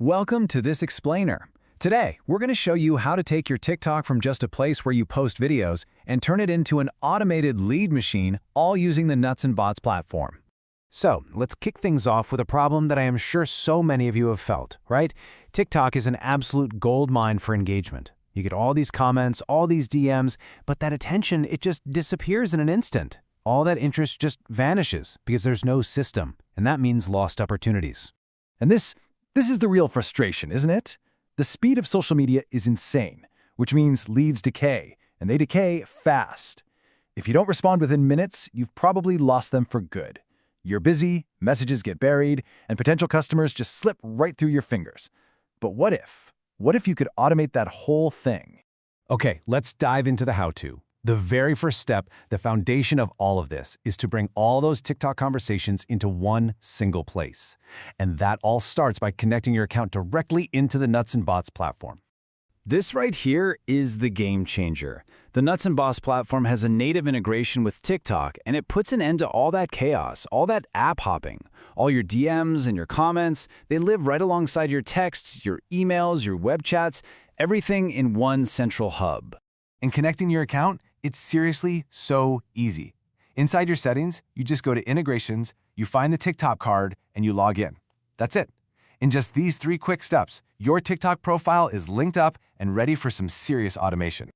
Welcome to this explainer. Today, we're going to show you how to take your TikTok from just a place where you post videos and turn it into an automated lead machine, all using the Nuts and Bots platform. So, let's kick things off with a problem that I am sure so many of you have felt, right? TikTok is an absolute goldmine for engagement. You get all these comments, all these DMs, but that attention, it just disappears in an instant. All that interest just vanishes because there's no system, and that means lost opportunities. And this is the real frustration, isn't it? The speed of social media is insane, which means leads decay, and they decay fast. If you don't respond within minutes, you've probably lost them for good. You're busy, messages get buried, and potential customers just slip right through your fingers. But what if? What if you could automate that whole thing? Okay, let's dive into the how-to. The very first step, the foundation of all of this, is to bring all those TikTok conversations into one single place. And that all starts by connecting your account directly into the Nuts and Bots platform. This right here is the game changer. The Nuts and Bots platform has a native integration with TikTok, and it puts an end to all that chaos, all that app hopping. All your DMs and your comments, they live right alongside your texts, your emails, your web chats, everything in one central hub. And connecting your account, it's seriously so easy. Inside your settings, you just go to Integrations, you find the TikTok card, and you log in. That's it. In just these 3 quick steps, your TikTok profile is linked up and ready for some serious automation.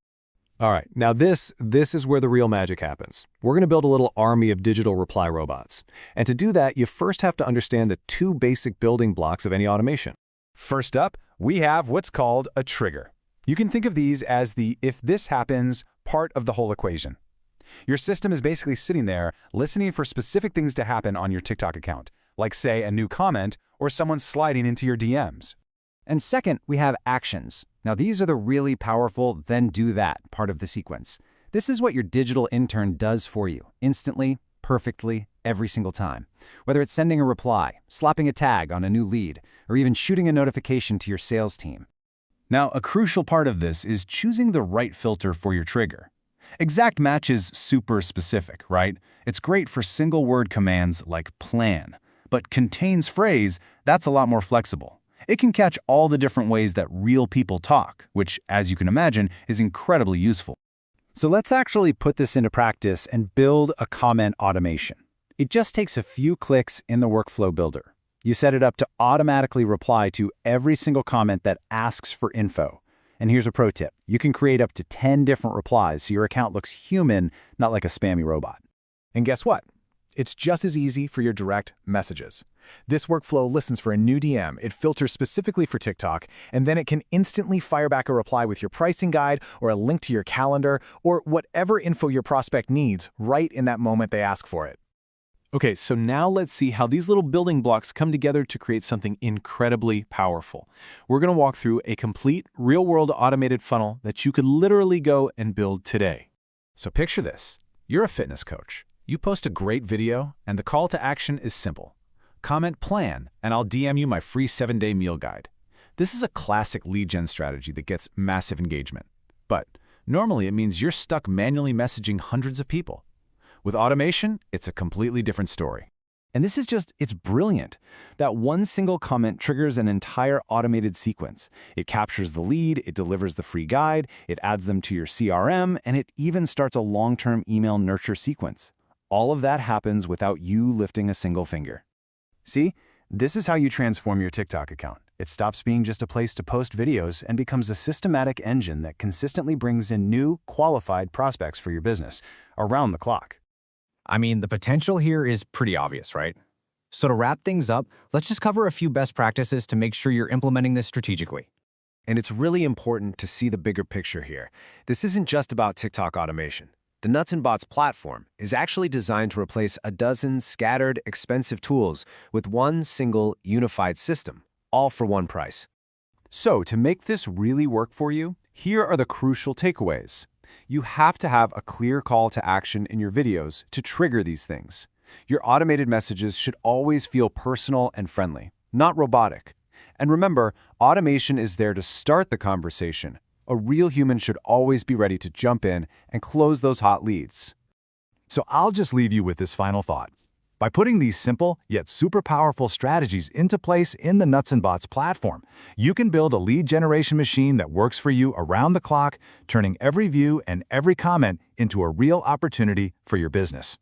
All right, now this is where the real magic happens. We're going to build a little army of digital reply robots. And to do that, you first have to understand the 2 basic building blocks of any automation. First up, we have what's called a trigger. You can think of these as the if this happens part of the whole equation. Your system is basically sitting there listening for specific things to happen on your TikTok account, like say a new comment or someone sliding into your DMs. And second, we have actions. Now these are the really powerful then do that part of the sequence. This is what your digital intern does for you, instantly, perfectly, every single time. Whether it's sending a reply, slapping a tag on a new lead, or even shooting a notification to your sales team. Now, a crucial part of this is choosing the right filter for your trigger. Exact match is super specific, right? It's great for single-word commands like plan, but contains phrase, that's a lot more flexible. It can catch all the different ways that real people talk, which, as you can imagine, is incredibly useful. So let's actually put this into practice and build a comment automation. It just takes a few clicks in the workflow builder. You set it up to automatically reply to every single comment that asks for info. And here's a pro tip. You can create up to 10 different replies so your account looks human, not like a spammy robot. And guess what? It's just as easy for your direct messages. This workflow listens for a new DM, it filters specifically for TikTok, and then it can instantly fire back a reply with your pricing guide or a link to your calendar or whatever info your prospect needs right in that moment they ask for it. Okay, so now let's see how these little building blocks come together to create something incredibly powerful. We're going to walk through a complete, real-world automated funnel that you could literally go and build today. So picture this. You're a fitness coach. You post a great video, and the call to action is simple. Comment plan, and I'll DM you my free 7-day meal guide. This is a classic lead gen strategy that gets massive engagement. But normally it means you're stuck manually messaging hundreds of people. With automation, it's a completely different story. And this is it's brilliant. That one single comment triggers an entire automated sequence. It captures the lead, it delivers the free guide, it adds them to your CRM, and it even starts a long-term email nurture sequence. All of that happens without you lifting a single finger. See, this is how you transform your TikTok account. It stops being just a place to post videos and becomes a systematic engine that consistently brings in new, qualified prospects for your business around the clock. I mean, the potential here is pretty obvious, right? So to wrap things up, let's just cover a few best practices to make sure you're implementing this strategically. And it's really important to see the bigger picture here. This isn't just about TikTok automation. The Nuts and Bots platform is actually designed to replace a dozen scattered, expensive tools with one single, unified system, all for one price. So to make this really work for you, here are the crucial takeaways. You have to have a clear call to action in your videos to trigger these things. Your automated messages should always feel personal and friendly, not robotic. And remember, automation is there to start the conversation. A real human should always be ready to jump in and close those hot leads. So I'll just leave you with this final thought. By putting these simple yet super powerful strategies into place in the Nuts and Bots platform, you can build a lead generation machine that works for you around the clock, turning every view and every comment into a real opportunity for your business.